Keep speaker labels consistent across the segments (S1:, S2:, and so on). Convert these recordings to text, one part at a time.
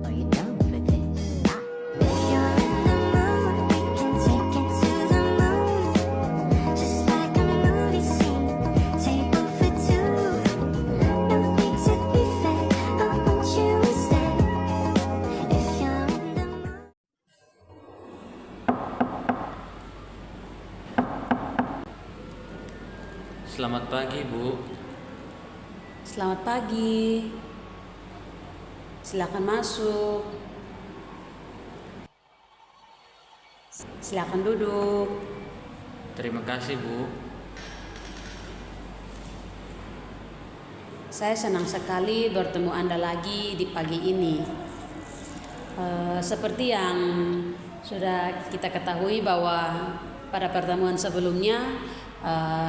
S1: Are you down for this? If you're in the mood, we can take it to the moon. Just like a movie scene, table for two. No need to be fake, I want you to stay. If you're in the mood.
S2: Selamat pagi, Bu.
S3: Selamat pagi. Silakan masuk. Silakan duduk.
S2: Terima kasih, Bu.
S3: Saya senang sekali bertemu Anda lagi di pagi ini. Seperti yang sudah kita ketahui bahwa pada pertemuan sebelumnya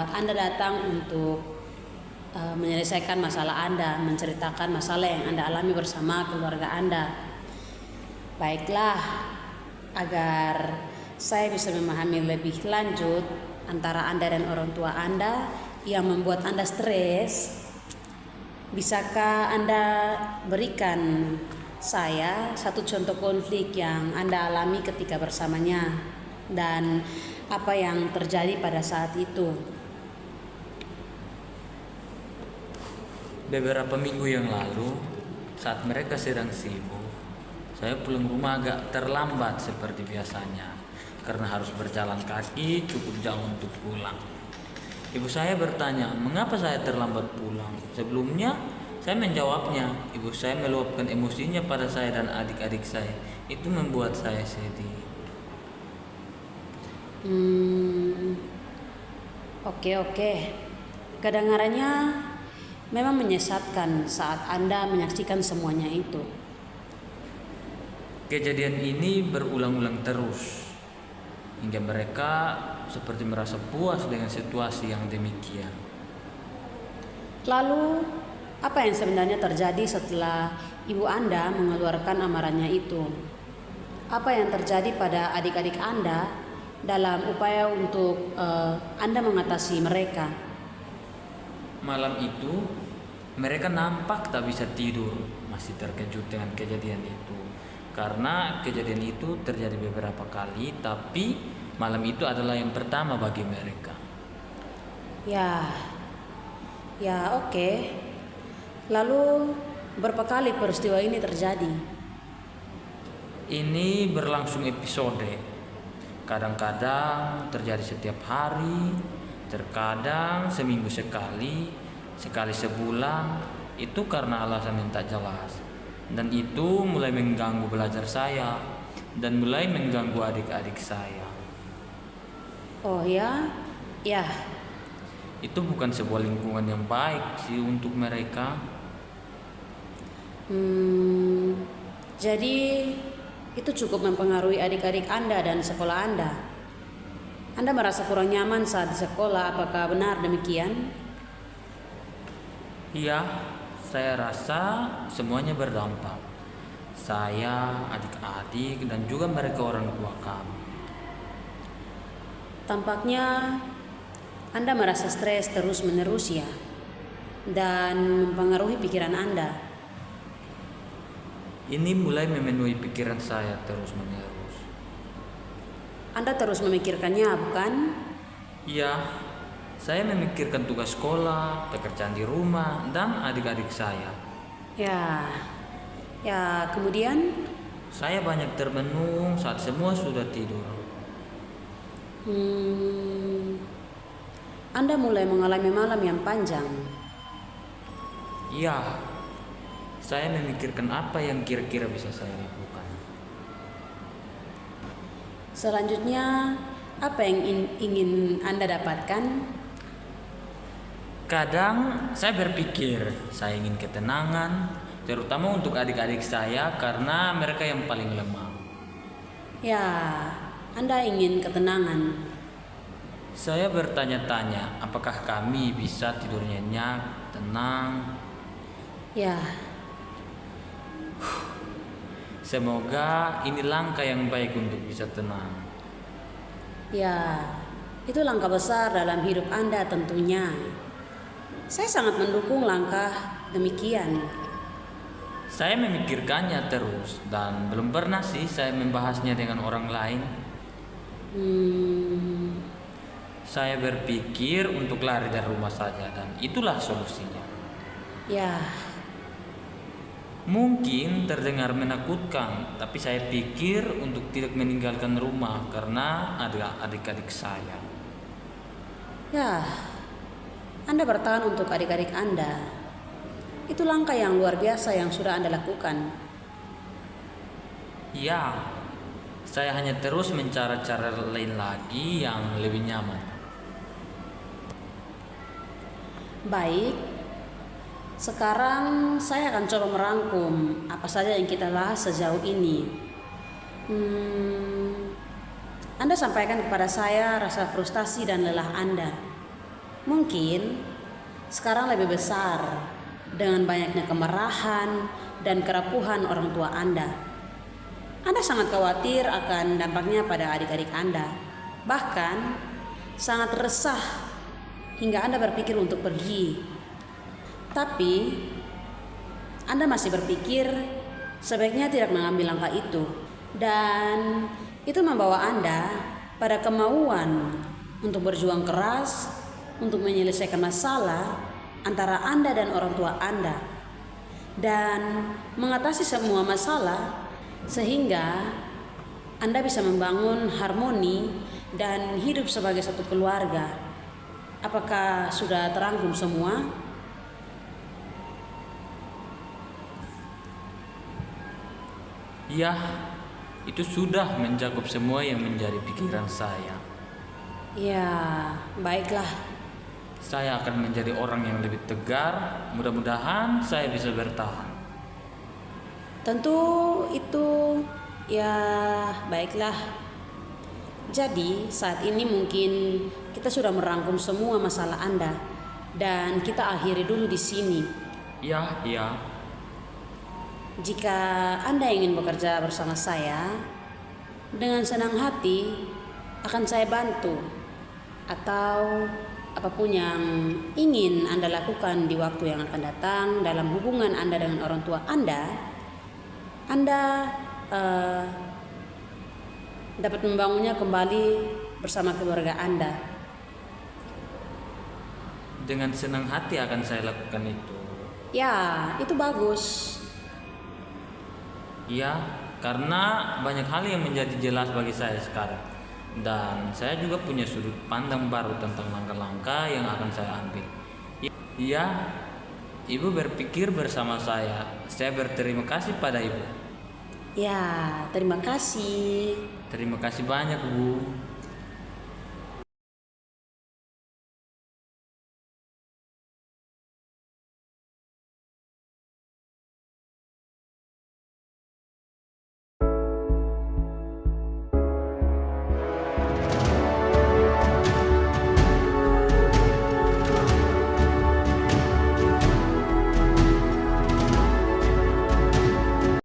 S3: Anda datang untuk menyelesaikan masalah Anda, menceritakan masalah yang Anda alami bersama keluarga Anda. Baiklah, agar saya bisa memahami lebih lanjut antara Anda dan orang tua Anda yang membuat Anda stres, bisakah Anda berikan saya satu contoh konflik yang Anda alami ketika bersamanya dan apa yang terjadi pada saat itu?
S2: Beberapa minggu yang lalu, saat mereka sedang sibuk, saya pulang rumah agak terlambat seperti biasanya karena harus berjalan kaki cukup jauh untuk pulang. Ibu saya bertanya, mengapa saya terlambat pulang? Sebelumnya, saya menjawabnya. Ibu saya meluapkan emosinya pada saya dan adik-adik saya. Itu membuat saya sedih.
S3: Oke. Kedengarannya memang menyesatkan saat Anda menyaksikan semuanya itu.
S2: Kejadian ini berulang-ulang terus hingga mereka seperti merasa puas dengan situasi yang demikian.
S3: Lalu, apa yang sebenarnya terjadi setelah ibu Anda mengeluarkan amarahnya itu? Apa yang terjadi pada adik-adik Anda dalam upaya untuk Anda mengatasi mereka?
S2: Malam itu, mereka nampak tak bisa tidur, masih terkejut dengan kejadian itu. Karena kejadian itu terjadi beberapa kali, tapi malam itu adalah yang pertama bagi mereka.
S3: Ya, oke. Lalu, berapa kali peristiwa ini terjadi?
S2: Ini berlangsung episode. Kadang-kadang terjadi setiap hari, terkadang seminggu sekali sebulan. Itu karena alasan yang tak jelas. Dan itu mulai mengganggu belajar saya dan mulai mengganggu adik-adik saya.
S3: Oh ya.
S2: Itu bukan sebuah lingkungan yang baik sih untuk mereka.
S3: Jadi itu cukup mempengaruhi adik-adik Anda dan sekolah Anda. Anda merasa kurang nyaman saat di sekolah, apakah benar demikian?
S2: Iya, saya rasa semuanya berdampak. Saya, adik-adik, dan juga mereka orang tua kami.
S3: Tampaknya Anda merasa stres terus-menerus ya, dan mempengaruhi pikiran Anda.
S2: Ini mulai memenuhi pikiran saya terus-menerus.
S3: Anda terus memikirkannya, bukan?
S2: Iya, saya memikirkan tugas sekolah, pekerjaan di rumah, dan adik-adik saya.
S3: Ya, kemudian?
S2: Saya banyak termenung saat semua sudah tidur.
S3: Anda mulai mengalami malam yang panjang.
S2: Iya, saya memikirkan apa yang kira-kira bisa saya lakukan.
S3: Selanjutnya, apa yang ingin Anda dapatkan?
S2: Kadang saya berpikir saya ingin ketenangan, terutama untuk adik-adik saya karena mereka yang paling lemah.
S3: Ya, Anda ingin ketenangan.
S2: Saya bertanya-tanya, apakah kami bisa tidur nyenyak, tenang?
S3: Ya,
S2: Semoga ini langkah yang baik untuk bisa tenang.
S3: ya, itu langkah besar dalam hidup Anda tentunya. Saya sangat mendukung langkah demikian.
S2: Saya memikirkannya terus dan belum pernah sih saya membahasnya dengan orang lain.
S3: Hmm,
S2: Saya berpikir untuk lari dari rumah saja dan itulah solusinya.
S3: ya,
S2: Mungkin terdengar menakutkan, tapi saya pikir untuk tidak meninggalkan rumah karena ada adik-adik saya.
S3: ya, Anda bertahan untuk adik-adik Anda. Itu langkah yang luar biasa yang sudah Anda lakukan.
S2: Ya, saya hanya terus mencari cara lain lagi yang lebih nyaman.
S3: Baik, sekarang saya akan coba merangkum apa saja yang kita bahas sejauh ini. Anda sampaikan kepada saya rasa frustasi dan lelah Anda. Mungkin sekarang lebih besar dengan banyaknya kemarahan dan kerapuhan orang tua Anda. Anda sangat khawatir akan dampaknya pada adik-adik Anda. Bahkan sangat resah hingga Anda berpikir untuk pergi. Tapi Anda masih berpikir sebaiknya tidak mengambil langkah itu. Dan itu membawa Anda pada kemauan untuk berjuang keras untuk menyelesaikan masalah antara Anda dan orang tua Anda. Dan mengatasi semua masalah sehingga Anda bisa membangun harmoni dan hidup sebagai satu keluarga. Apakah sudah terangkum semua?
S2: Ya, itu sudah mencakup semua yang menjadi pikiran saya.
S3: Ya, baiklah.
S2: Saya akan menjadi orang yang lebih tegar. Mudah-mudahan saya bisa bertahan.
S3: Tentu itu ya baiklah. Jadi saat ini mungkin kita sudah merangkum semua masalah Anda dan kita akhiri dulu di sini.
S2: Ya.
S3: Jika Anda ingin bekerja bersama saya, dengan senang hati akan saya bantu. Atau apapun yang ingin Anda lakukan di waktu yang akan datang dalam hubungan Anda dengan orang tua Anda dapat membangunnya kembali bersama keluarga Anda.
S2: Dengan senang hati akan saya lakukan itu.
S3: Ya, itu bagus.
S2: Ya, karena banyak hal yang menjadi jelas bagi saya sekarang. Dan saya juga punya sudut pandang baru tentang langkah-langkah yang akan saya ambil. Ya, Ibu berpikir bersama saya. Saya berterima kasih pada Ibu.
S3: Ya, terima kasih.
S2: Terima kasih banyak, Bu.